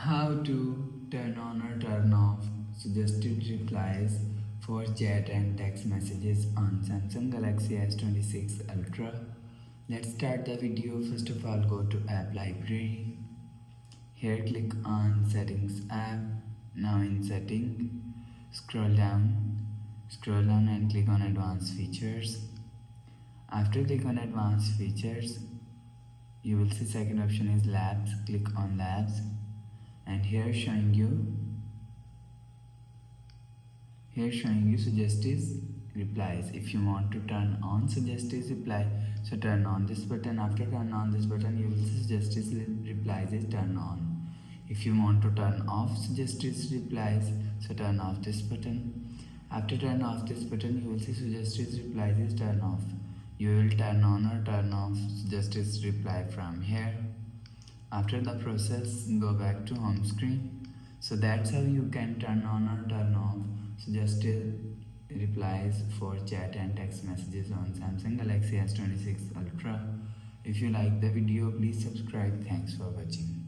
How to turn on or turn off suggested replies for chat and text messages on Samsung Galaxy S26 Ultra. Let's start the video. First of all, go to App Library. Here click on Settings app. Now in Setting, scroll down and click on Advanced Features. After click on Advanced Features, you will see second option is Labs. Click on Labs, and here showing you suggested replies. If you want to turn on suggested reply, so turn on this button. After turn on this button, you will see suggested replies is turned on. If you want to turn off suggested replies, so turn off this button. After turn off this button, you will see suggested replies is turned off. You will turn on or turn off suggested reply from here. After the process, go back to home screen. So that's how you can turn on or turn off suggested replies for chat and text messages on Samsung Galaxy S26 Ultra. If you like the video, please subscribe. Thanks for watching.